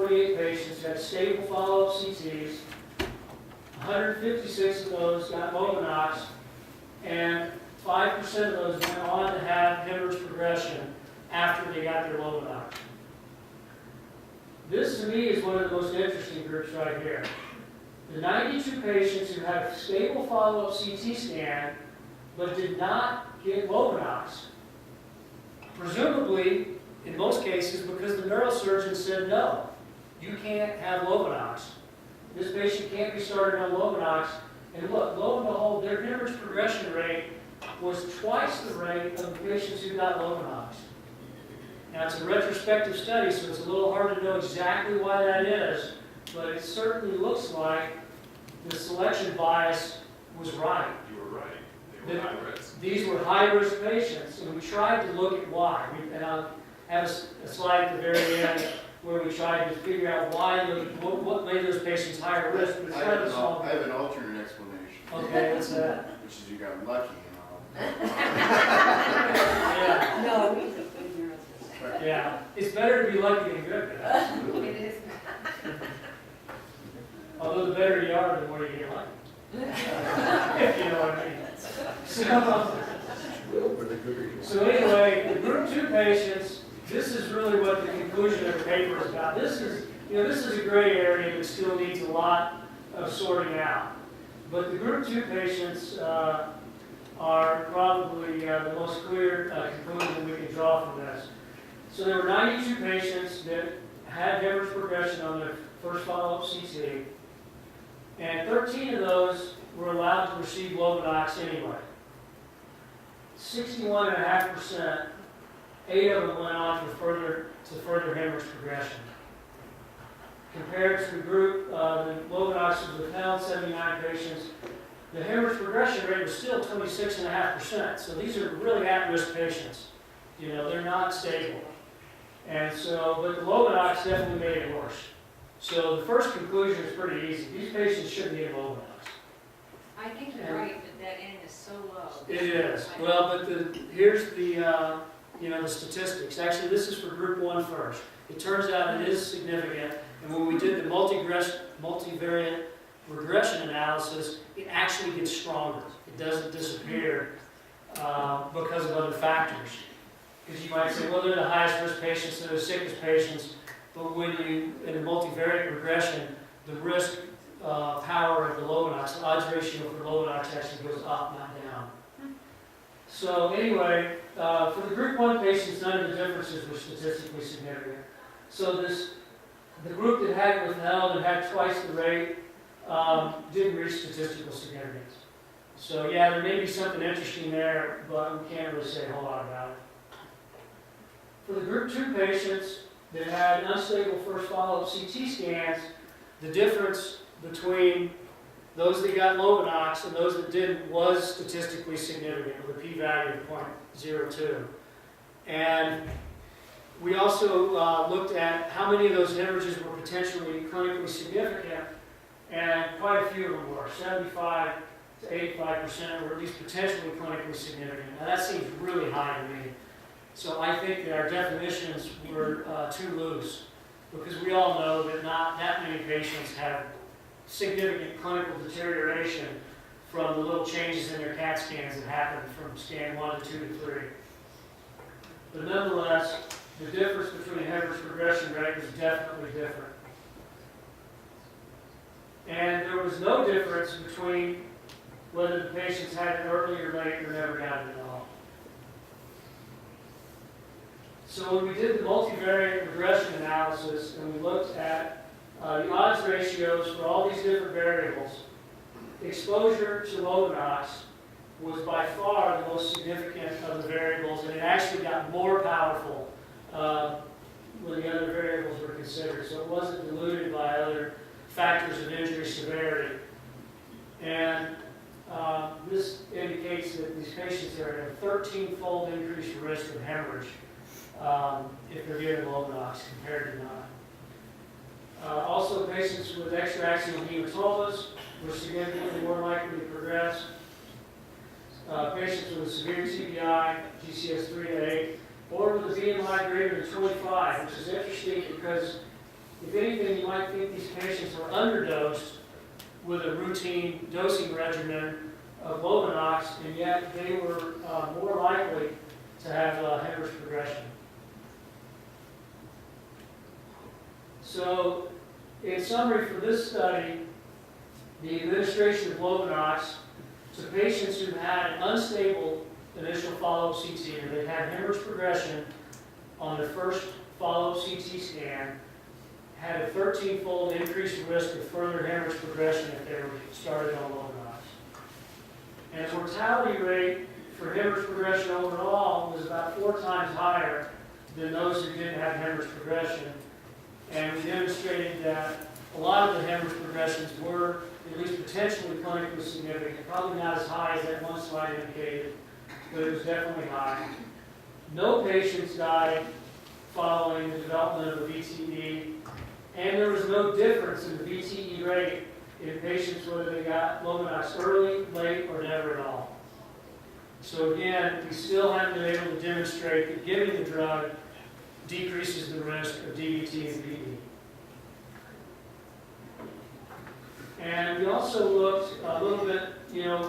128 patients had stable follow-up CTs. 156 of those got Lovenox, and 5% of those went on to have hemorrhage progression after they got their Lovenox. This, to me, is one of the most interesting groups right here. The 92 patients who had a stable follow-up CT scan but did not get Lovenox, presumably, in most cases, because the neurosurgeon said, no, you can't have Lovenox. This patient can't be started on Lovenox. And look, lo and behold, their hemorrhage progression rate was twice the rate of the patients who got Lovenox. Now, it's a retrospective study, so it's a little hard to know exactly why that is, but it certainly looks like the selection bias was right. You were right. They were high risk. These were high-risk patients, and we tried to look at why. And I'll have a slide at the very end where we tried to figure out why, what made those patients higher risk. But it's I kind of have an alternate explanation. Okay, what's that? Which is you got lucky and all. Yeah. No, we took good neurosurgery. Yeah, it's better to be lucky than good. It is. Although the better you are, the more you get lucky. If you know what I mean. So anyway, the group 2 patients, this is really what the conclusion of the paper is about. This is a gray area that still needs a lot of sorting out. But the group 2 patients are probably the most clear conclusion we can draw from this. So there were 92 patients that had hemorrhage progression on their first follow-up CT, and 13 of those were allowed to receive Lovenox anyway. 61.5%, 8 of them went on to further hemorrhage progression. Compared to the group, the Lovenox was withheld, 79 patients, the hemorrhage progression rate was still 26.5%. So these are really at-risk patients. You know, they're not stable. And so, but the Lovenox definitely made it worse. So the first conclusion is pretty easy. These patients shouldn't get Lovenox. I think you're right, but that end is so low. It is. Well, but here's the the statistics. Actually, this is for group 1 first. It turns out it is significant. And when we did the multivariate regression analysis, it actually gets stronger. It doesn't disappear because of other factors. Because you might say, well, they're the highest risk patients, they're the sickest patients. But when you, in a multivariate regression, the risk power of the Lovenox, the odds ratio for Lovenox actually goes up, not down. So anyway, for the group 1 patients, none of the differences were statistically significant. So the group that had it withheld and had twice the rate didn't reach statistical significance. So yeah, there may be something interesting there, but we can't really say a whole lot about it. For the group 2 patients that had unstable first follow-up CT scans, the difference between those that got Lovenox and those that didn't was statistically significant with a p-value of 0.02. And we also looked at how many of those hemorrhages were potentially clinically significant, and quite a few of them were. 75 to 85% were at least potentially clinically significant. Now that seems really high to me. So I think that our definitions were too loose, because we all know that not that many patients have significant clinical deterioration from the little changes in their CAT scans that happen from scan 1 to 2 to 3. But nonetheless, the difference between hemorrhage progression rate was definitely different. And there was no difference between whether the patients had it early or late or never got it at all. So when we did the multivariate regression analysis and we looked at the odds ratios for all these different variables, exposure to Lovenox was by far the most significant of the variables, and it actually got more powerful when the other variables were considered. So it wasn't diluted by other factors of injury severity. And this indicates that these patients are at a 13-fold increased risk of hemorrhage if they're given Lovenox compared to not. Also, patients with extraaxial hematomas were significantly more likely to progress. Patients with severe TBI, GCS 3 to 8, or with a BMI greater than 25, which is interesting because If anything, you might think these patients were underdosed with a routine dosing regimen of Lovenox, and yet they were more likely to have hemorrhage progression. So, in summary for this study, the administration of Lovenox to patients who had an unstable initial follow-up CT, or they had hemorrhage progression on their first follow-up CT scan, had a 13-fold increased risk of further hemorrhage progression if they were started on Lovenox. And the mortality rate for hemorrhage progression overall was about 4 times higher than those who didn't have hemorrhage progression. And we demonstrated that a lot of the hemorrhage progressions were at least potentially clinically significant, probably not as high as that one slide indicated, but it was definitely high. No patients died following the development of a VTE, and there was no difference in the VTE rate in patients whether they got Lovenox early, late, or never at all. So again, we still haven't been able to demonstrate that giving the drug decreases the risk of DVT and PE. And we also looked a little bit,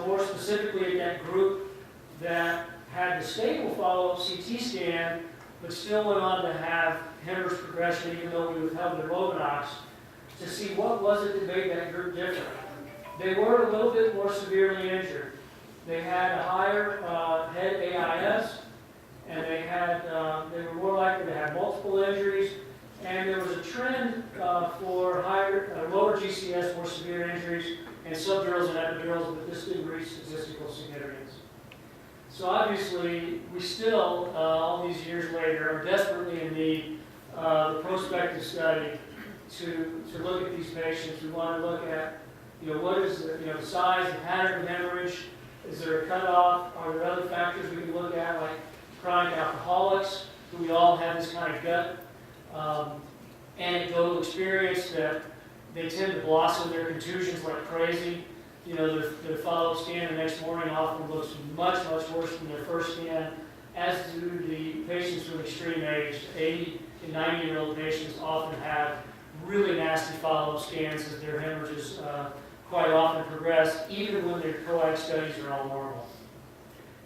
more specifically at that group that had the stable follow-up CT scan, but still went on to have hemorrhage progression even though we withheld their Lovenox, to see what was it that made that group different. They were a little bit more severely injured. They had a higher head AIS, and they were more likely to have multiple injuries, and there was a trend for lower GCS, more severe injuries, and subdurals and epidurals, but this didn't reach statistical significance. So obviously, we still, all these years later, are desperately in need of a prospective study to look at these patients. We want to look at, what is the size and pattern of hemorrhage. Is there a cutoff? Are there other factors we can look at, like chronic alcoholics, who we all have this kind of gut anecdotal experience that they tend to blossom their contusions like crazy. Their follow-up scan the next morning often looks much, much worse than their first scan, as do the patients with extreme age. 80 and 90-year-old patients often have really nasty follow-up scans as their hemorrhages quite often progress, even when their coag studies are all normal.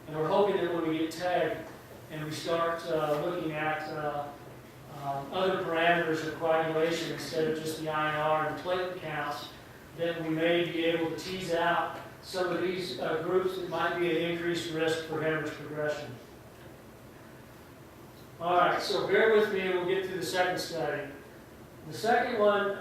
And we're hoping that when we get TEG and we start looking at other parameters of coagulation instead of just the INR and platelet counts, that we may be able to tease out some of these groups that might be at increased risk for hemorrhage progression. All right, so bear with me and we'll get through the second study. The second one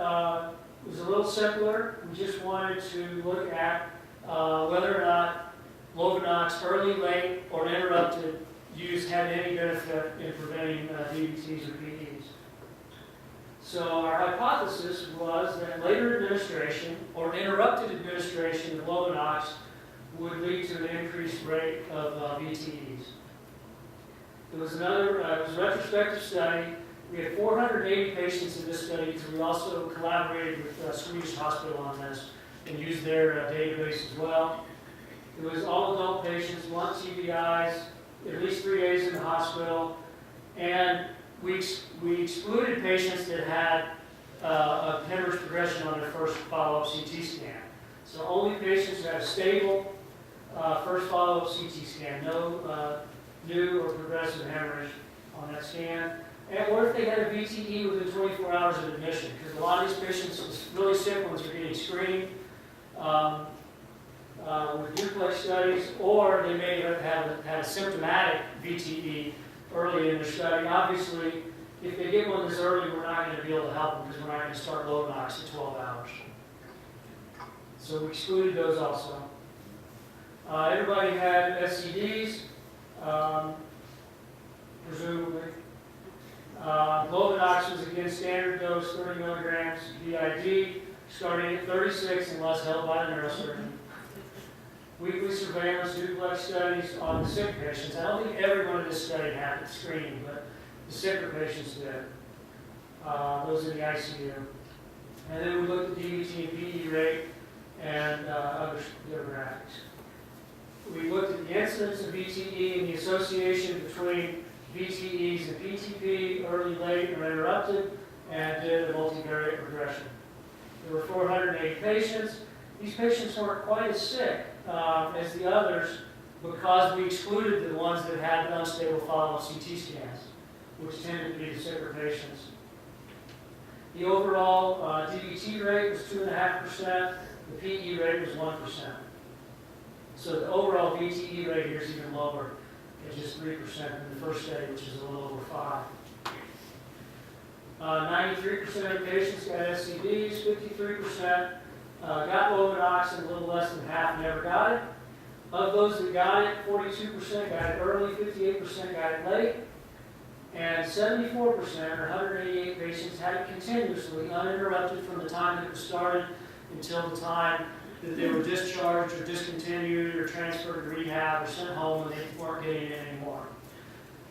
was a little simpler. We just wanted to look at whether or not Lovenox early, late, or interrupted use had any benefit in preventing DVTs or PEs. So our hypothesis was that later administration or interrupted administration of Lovenox would lead to an increased rate of VTEs. It was a retrospective study. We had 480 patients in this study because we also collaborated with Swedish Hospital on this and used their database as well. It was all adult patients, 1 TBIs, at least 3 days in the hospital, and we excluded patients that had a hemorrhage progression on their first follow-up CT scan. So only patients who had a stable first follow-up CT scan, no new or progressive hemorrhage on that scan. And what if they had a VTE within 24 hours of admission? Because a lot of these patients, really sick ones, are getting screened with duplex studies, or they may have had a symptomatic VTE early in their study. Obviously, if they get one this early, we're not going to be able to help them because we're not going to start Lovenox in 12 hours. So we excluded those also. Everybody had SCDs, presumably. Lovenox was again standard dose, 30 milligrams BID, starting at 36 unless held by the neurosurgeon. Weekly surveillance duplex studies on the sick patients. I don't think everyone in this study had it screening, but the sicker patients did. Those in the ICU. And then we looked at DVT and PE rate and other demographics. We looked at the incidence of VTE and the association between VTEs and PTP, early, late, or interrupted, and did a multivariate regression. There were 480 patients. These patients weren't quite as sick as the others because we excluded the ones that had unstable follow-up CT scans, which tended to be the sicker patients. The overall DVT rate was 2.5%. The PE rate was 1%. So the overall VTE rate here is even lower at just 3% in the first study, which is a little over 5. 93% of patients got SCDs, 53% got Lovenox, and a little less than half never got it. Of those that got it, 42% got it early, 58% got it late, and 74%, or 188 patients, had it continuously, uninterrupted from the time that it was started until the time that they were discharged or discontinued or transferred to rehab or sent home and they weren't getting it anymore.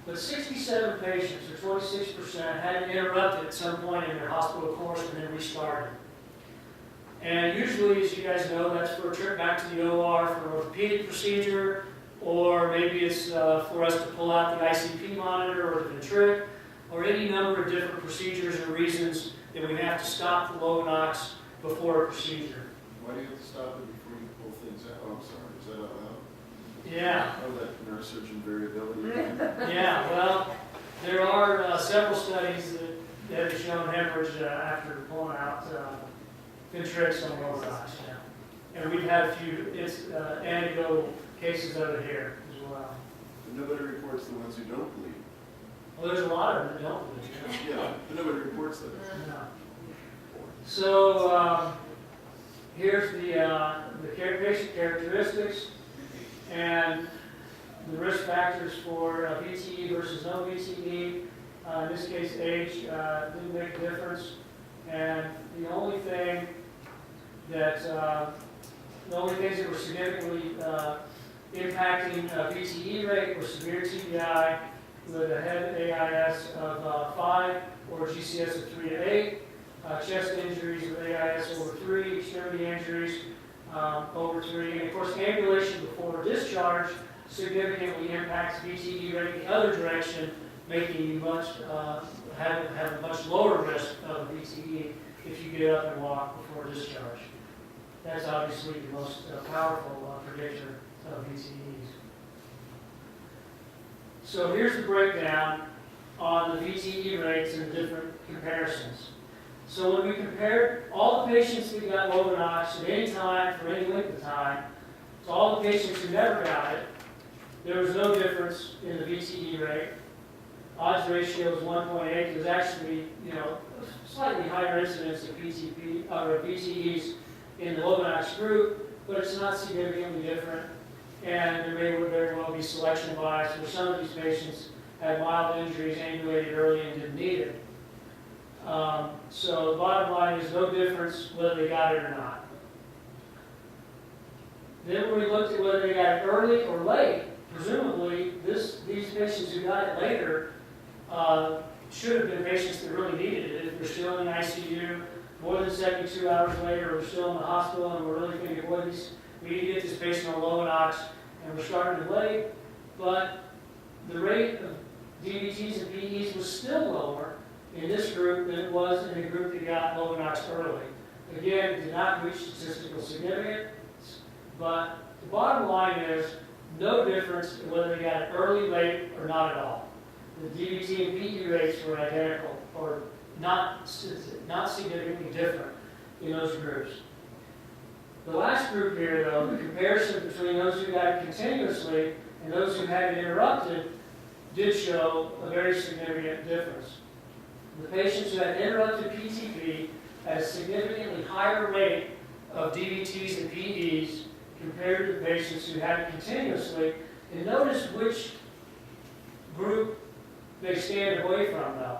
But 67 patients, or 26%, had it interrupted at some point in their hospital course and then restarted. And usually, as you guys know, that's for a trip back to the OR for an orthopedic procedure, or maybe it's for us to pull out the ICP monitor or the ventric, or any number of different procedures or reasons that we have to stop the Lovenox before a procedure. Why do you have to stop it before you pull things out? Oh, I'm sorry, is that out loud? Yeah. Oh, that neurosurgeon variability. Yeah, well, there are several studies that have shown hemorrhage after pulling out ventrics on Lovenox. Yeah. And we've had a few anecdotal cases of it here as well. But nobody reports the ones who don't bleed. Well, there's a lot of them that don't believe. Yeah, but nobody reports them. No. So here's the patient characteristics and the risk factors for VTE versus no VTE. In this case, age didn't make a difference, and the only things that were significantly impacting VTE rate were severe TBI with a head AIS of 5 or GCS of 3 to 8, chest injuries with AIS over 3, extremity injuries over 3, and of course ambulation before discharge significantly impacts VTE rate the other direction, making you have a much lower risk of VTE if you get up and walk before discharge. That's obviously the most powerful predictor of VTEs. So here's the breakdown on the VTE rates and the different comparisons. So when we compared all the patients who got Lovenox at any time for any length of time to all the patients who never got it, there was no difference in the VTE rate. Odds ratio was 1.8. It was actually, slightly higher incidence of PTP or VTEs in the Lovenox group, but it's not significantly different. And there may very well be selection bias where some of these patients had mild injuries, ambulated early, and didn't need it. So the bottom line is no difference whether they got it or not. Then when we looked at whether they got it early or late, presumably these patients who got it later should have been patients that really needed it. If they're still in the ICU more than 72 hours later, or we're still in the hospital and we're really thinking, boy, we need to get this patient on Lovenox, and we're starting to late, but the rate of DVTs and PEs was still lower in this group than it was in the group that got Lovenox early. Again, did not reach statistical significance, but the bottom line is no difference in whether they got it early, late, or not at all. The DVT and PE rates were identical, or not significantly different in those groups. The last group here, though, the comparison between those who got it continuously and those who had it interrupted, did show a very significant difference. The patients who had interrupted PTP had a significantly higher rate of DVTs and PEs compared to the patients who had it continuously. And notice which group they stand away from, though.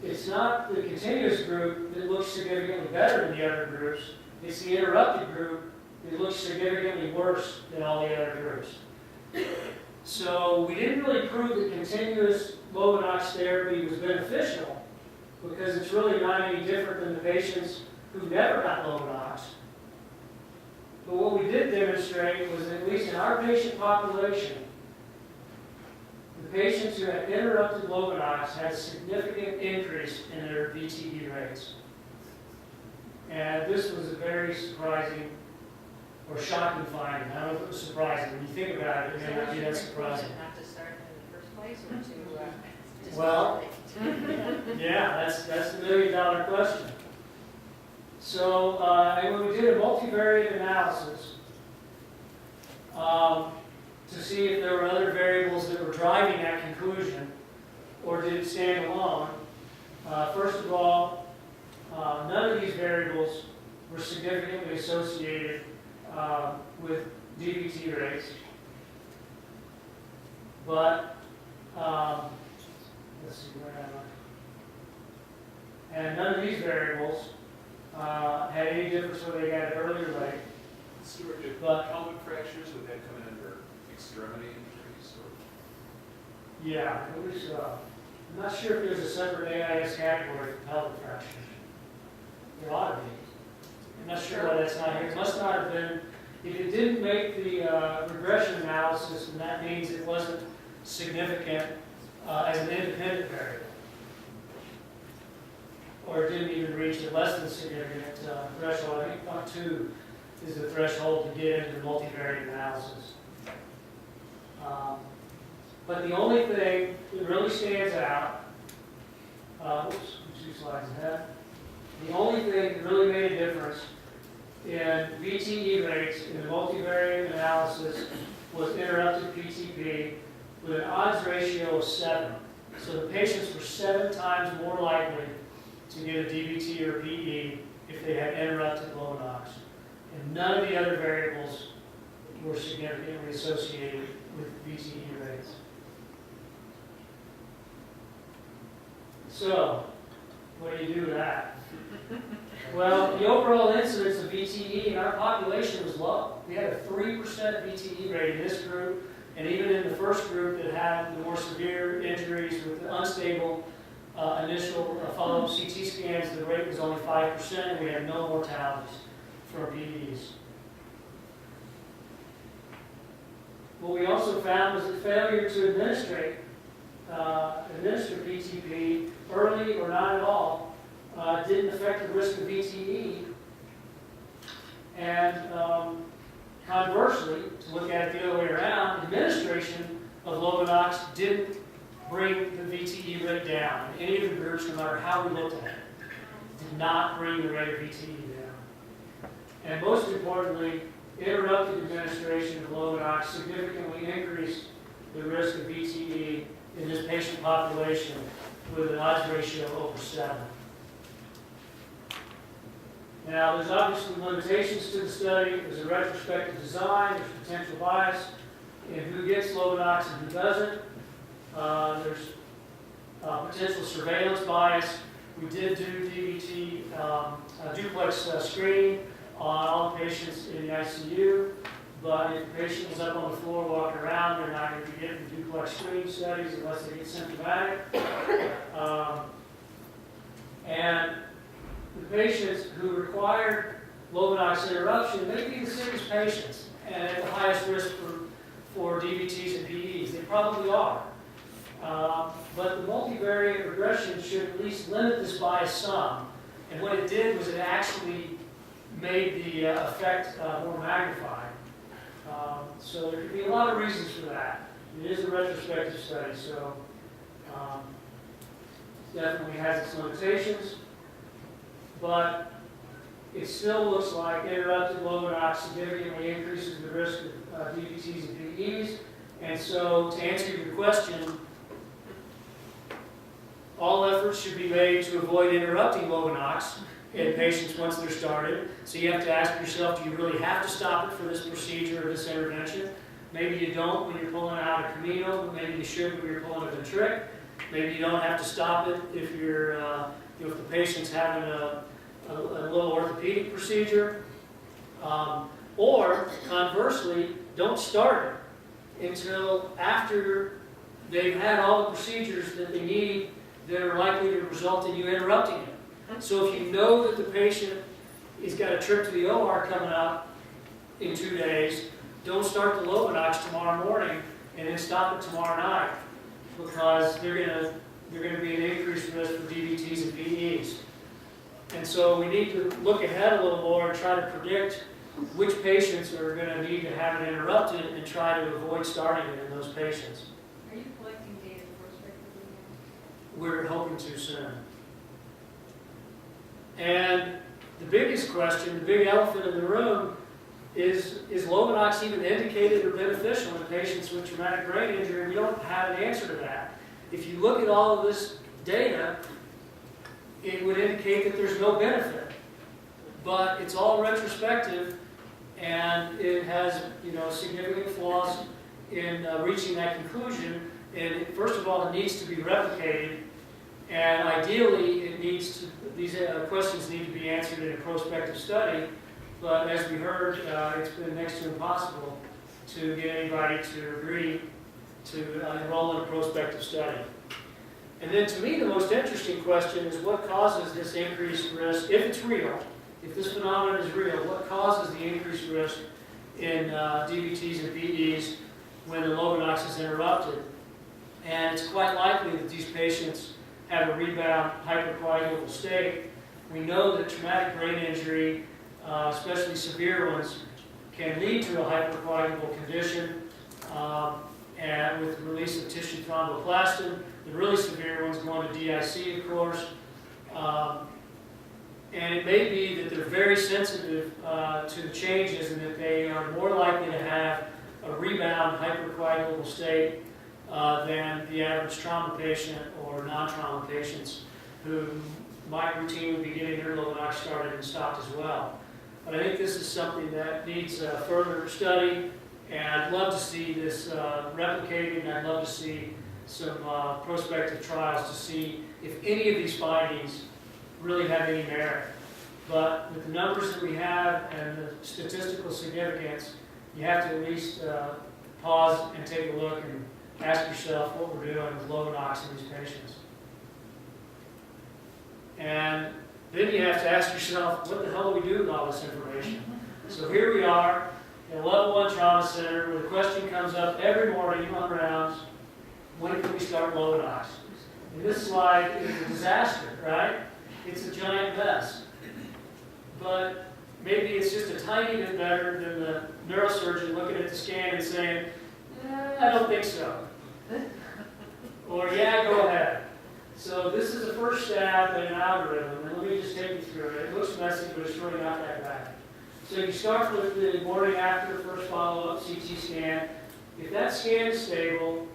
It's not the continuous group that looks significantly better than the other groups. It's the interrupted group that looks significantly worse than all the other groups. So we didn't really prove that continuous Lovenox therapy was beneficial because it's really not any different than the patients who never got Lovenox. But what we did demonstrate was that at least in our patient population, the patients who had interrupted Lovenox had a significant increase in their VTE rates. And this was a very surprising or shocking finding. I don't know if it was surprising. When you think about it, it may not be that surprising. Not to start them in the first place, or to just Well, yeah, that's the million-dollar question. So, and when we did a multivariate analysis to see if there were other variables that were driving that conclusion, or did it stand alone, first of all, none of these variables were significantly associated with DVT rates, but let's see, where am I? And none of these variables had any difference whether they got it early or late. Stuart, did But- pelvic fractures, would that come in under extremity injuries or? Yeah, it was, I'm not sure if there's a separate AIS category for pelvic fractures. There ought to be. I'm not sure why that's not here. It must not have been, if it didn't make the regression analysis, then that means it wasn't significant as an independent variable. Or it didn't even reach a less than significant threshold. I think 0.2 is the threshold to get into the multivariate analysis. But the only thing that really stands out, oops, 2 slides ahead. The only thing that really made a difference in VTE rates in the multivariate analysis was interrupted PTP with an odds ratio of 7. So the patients were 7 times more likely to get a DVT or PE if they had interrupted Lovenox. And none of the other variables were significantly associated with VTE rates. So, what do you do with that? Well, the overall incidence of VTE in our population was low. We had a 3% VTE rate in this group, and even in the first group that had the more severe injuries with the unstable initial follow-up CT scans, the rate was only 5%, and we had no mortalities from PEs. What we also found was that failure to administer PTP early or not at all didn't affect the risk of VTE. And conversely, to look at it the other way around, administration of Lovenox didn't bring the VTE rate down. Any of the groups, no matter how we looked at it, did not bring the rate of VTE down. And most importantly, interrupted administration of Lovenox significantly increased the risk of VTE in this patient population with an odds ratio over 7. Now, there's obviously limitations to the study. There's a retrospective design. There's potential bias in who gets Lovenox and who doesn't. There's potential surveillance bias. We did do DVT duplex screening on all the patients in the ICU, but if the patient is up on the floor walking around, they're not going to be getting duplex screening studies unless they get symptomatic. And the patients who required Lovenox interruption may be the sickest patients and at the highest risk for DVTs and PEs. They probably are. But the multivariate regression should at least limit this bias some. And what it did was it actually made the effect more magnified. So there could be a lot of reasons for that. It is a retrospective study, so definitely has its limitations. But it still looks like interrupted Lovenox significantly increases the risk of DVTs and PEs. And so, to answer your question, all efforts should be made to avoid interrupting Lovenox in patients once they're started. So you have to ask yourself, do you really have to stop it for this procedure or this intervention? Maybe you don't when you're pulling out a Camino, but maybe you should when you're pulling a ventric. Maybe you don't have to stop it if you're, if the patient's having a little orthopedic procedure. Or, conversely, don't start it until after they've had all the procedures that they need that are likely to result in you interrupting it. So if you know that the patient has got a trip to the OR coming up in 2 days, don't start the Lovenox tomorrow morning and then stop it tomorrow night. because they're gonna be an increased risk for DVTs and PEs. And so we need to look ahead a little more and try to predict which patients are going to need to have it interrupted and try to avoid starting it in those patients. Are you collecting data prospectively now? We're hoping to soon. And the biggest question, the big elephant in the room, is Lovenox even indicated or beneficial in patients with traumatic brain injury? We don't have an answer to that. If you look at all of this data, it would indicate that there's no benefit. But it's all retrospective, and it has, significant flaws in reaching that conclusion. And first of all, it needs to be replicated, and ideally, these questions need to be answered in a prospective study. But as we heard, it's been next to impossible to get anybody to agree to enroll in a prospective study. And then to me, the most interesting question is what causes this increased risk, if it's real, if this phenomenon is real, what causes the increased risk in DVTs and PEs when the Lovenox is interrupted? And it's quite likely that these patients have a rebound hypercoagulable state. We know that traumatic brain injury, especially severe ones, can lead to a hypercoagulable condition and with the release of tissue thromboplastin. The really severe ones go into DIC, of course. And it may be that they're very sensitive to the changes and that they are more likely to have a rebound hypercoagulable state than the average trauma patient or non-trauma patients who might routinely be getting their Lovenox started and stopped as well. But I think this is something that needs further study, and I'd love to see this replicated, and I'd love to see some prospective trials to see if any of these findings really have any merit. But with the numbers that we have and the statistical significance, you have to at least pause and take a look and ask yourself what we're doing with Lovenox in these patients. And then you have to ask yourself, what the hell do we do with all this information? So here we are at a level 1 trauma center where the question comes up every morning on rounds, when can we start Lovenox? And this slide is a disaster, right? It's a giant mess. But maybe it's just a tiny bit better than the neurosurgeon looking at the scan and saying, I don't think so. Or, yeah, go ahead. So this is a first stab at an algorithm, and let me just take you through it. It looks messy, but it's really not that bad. So you start with the morning after first follow-up CT scan. If that scan is stable,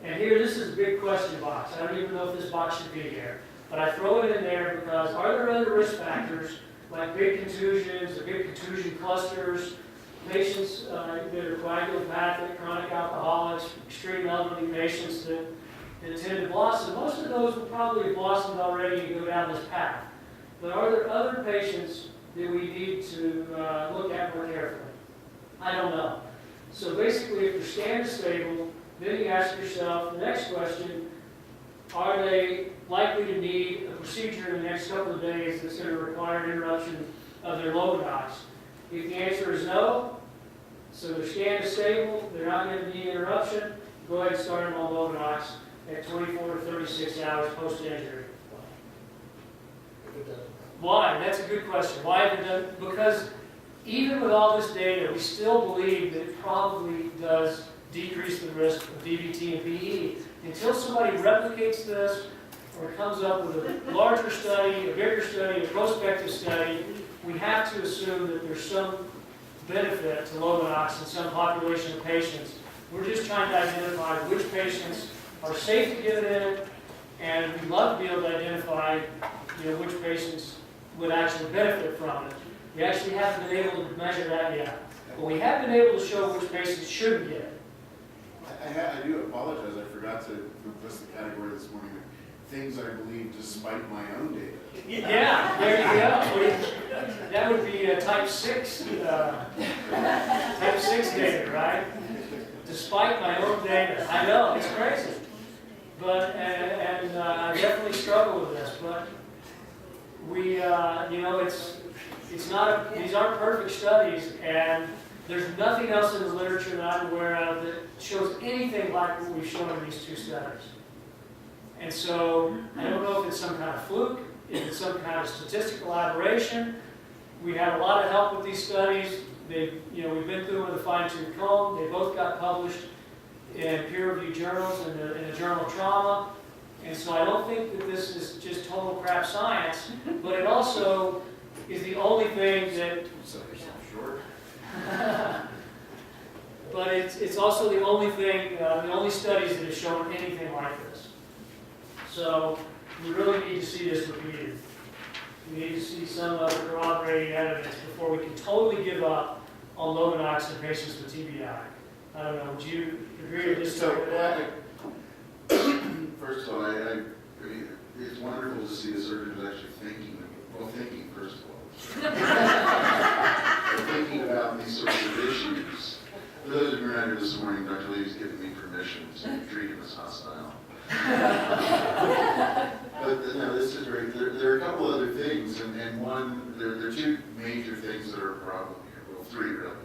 and here this is a big question box. I don't even know if this box should be here. But I throw it in there because are there other risk factors like big contusions or big contusion clusters, patients that are coagulopathic, chronic alcoholics, extreme elderly patients that tend to blossom? Most of those will probably have blossomed already and go down this path. But are there other patients that we need to look at more carefully? I don't know. So basically, if your scan is stable, then you ask yourself the next question, are they likely to need a procedure in the next couple of days that's going to require an interruption of their Lovenox? If the answer is no, so their scan is stable, they're not going to need interruption, go ahead and start them on Lovenox at 24 to 36 hours post-injury. Why? That's a good question. Why have it done? Because even with all this data, we still believe that it probably does decrease the risk of DVT and PE. Until somebody replicates this or comes up with a larger study, a bigger study, a prospective study, we have to assume that there's some benefit to Lovenox in some population of patients. We're just trying to identify which patients are safe to get it in, and we'd love to be able to identify which patients would actually benefit from it. We actually haven't been able to measure that yet. But we have been able to show which patients shouldn't get it. I do apologize, I forgot to list the category this morning. Things I believe despite my own data. Yeah, there you go. That would be a type 6 data, right? Despite my own data. I know, it's crazy. But, and I definitely struggle with this, but we, it's not, these aren't perfect studies, and There's nothing else in the literature that I'm aware of that shows anything like what we've shown in these two studies. And so, I don't know if it's some kind of fluke, if it's some kind of statistical aberration. We had a lot of help with these studies. We've been through with a fine-tooth comb. They both got published in peer-reviewed journals in the Journal of Trauma. And so I don't think that this is just total crap science, but it also is the only thing that Sell yourself short. but it's also the only thing, the only studies that have shown anything like this. So we really need to see this repeated. We need to see some corroborating evidence before we can totally give up on low in patients with TBI. I don't know, would you agree or disagree with that? First of all, I mean, it's wonderful to see the surgeons actually thinking first of all. Thinking about these sorts of issues. For those of you who are not here this morning, Dr. Lee's given me permission to treat him as hostile. But no, this is great. There are a couple other things, and one, there are two major things that are a problem here. Well, three really.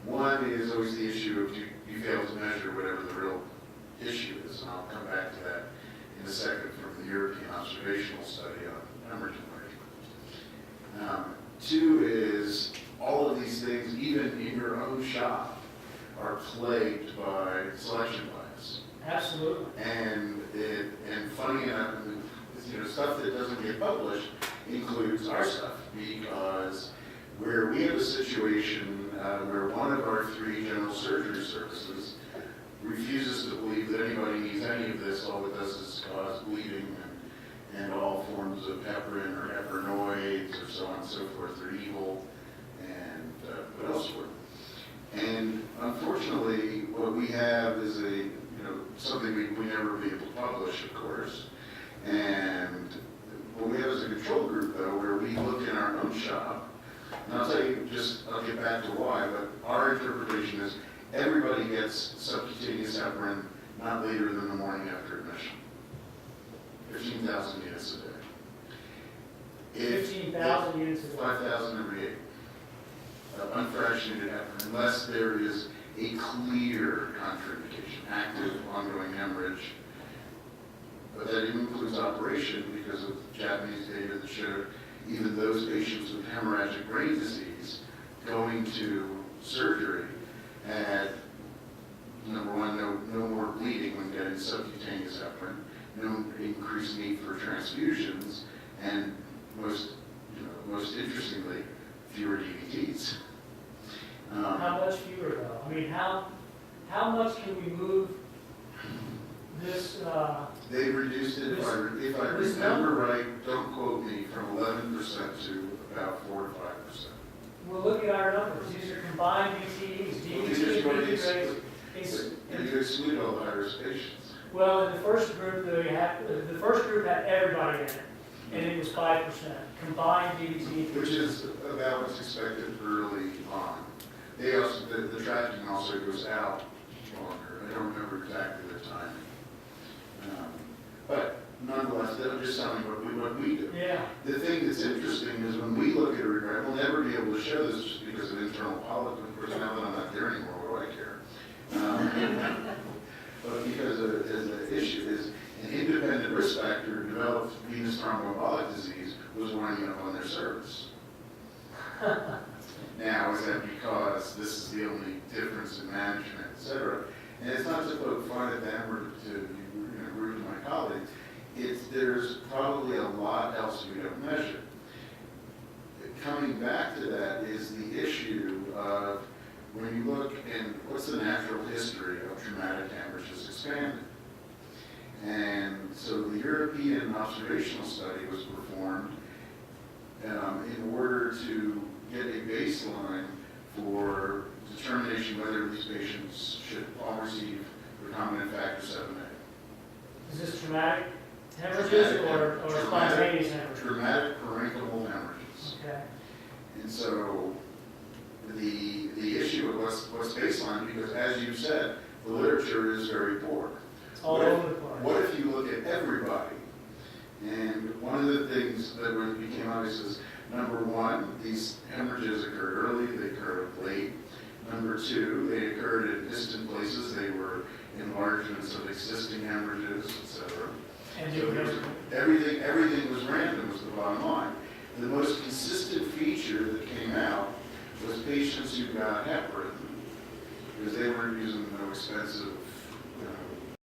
One is always the issue of you fail to measure whatever the real issue is, and I'll come back to that in a second from the European observational study on hemorrhage emerging. Two is all of these things, even in your own shop, are plagued by selection bias. Absolutely. And funny enough, stuff that doesn't get published includes our stuff, because where we have a situation where one of our three general surgery services refuses to believe that anybody needs any of this, all it does is cause bleeding and all forms of heparin or heparinoids or so on and so forth are evil, and what else were. And unfortunately, what we have is something we never be able to publish, of course. And what we have is a control group, though, where we look in our own shop. And I'll tell you, I'll get back to why, but our interpretation is everybody gets subcutaneous heparin not later than the morning after admission. 15,000 units a day. 15,000 units a day. 5,000 every 8. Unfractionated heparin, unless there is a clear contraindication, active ongoing hemorrhage. But that even includes operation because of Japanese data that showed even those patients with hemorrhagic brain disease going to surgery had, number one, no more bleeding when getting subcutaneous heparin, no increased need for transfusions, and most interestingly, fewer DVTs. How much fewer though? I mean, how much can we move this? They reduced it, if I remember right, don't quote me, from 11% to about 4 to 5%. Well, look at our numbers. These are combined DVTs, DVT rates. You exclude all the high-risk patients. Well, in the first group, the first group had everybody in it, and it was 5% combined DVT. Which is about what's expected early on. They also, the tracking also goes out longer. I don't remember exactly the timing. But nonetheless, that'll just tell me what we do. Yeah. The thing that's interesting is when we look at a regret, we'll never be able to show this just because of internal politics. Of course, now that I'm not there anymore, what do I care? But because as the issue is an independent risk factor developed venous thromboembolic disease was winding up on their service. Now, is that because this is the only difference in management, et cetera? And it's not to poke fun at them or to rude to my colleagues. There's probably a lot else we don't measure. Coming back to that is the issue of when you look in what's the natural history of traumatic hemorrhages expanding. And so the European observational study was performed in order to get a baseline for determination whether these patients should all receive recombinant factor 7A. Is this traumatic hemorrhages or spontaneous hemorrhages? Traumatic parenchymal hemorrhages. Okay. And so the issue of what's baseline, because as you said, the literature is very poor. It's all over the place. What if you look at everybody? And one of the things that became obvious is, number one, these hemorrhages occur early, they occur late. Number two, they occurred in distant places. They were enlargements of existing hemorrhages, etc. And So you there was everything was random was the bottom line. The most consistent feature that came out was patients who got heparin, because they weren't using no expensive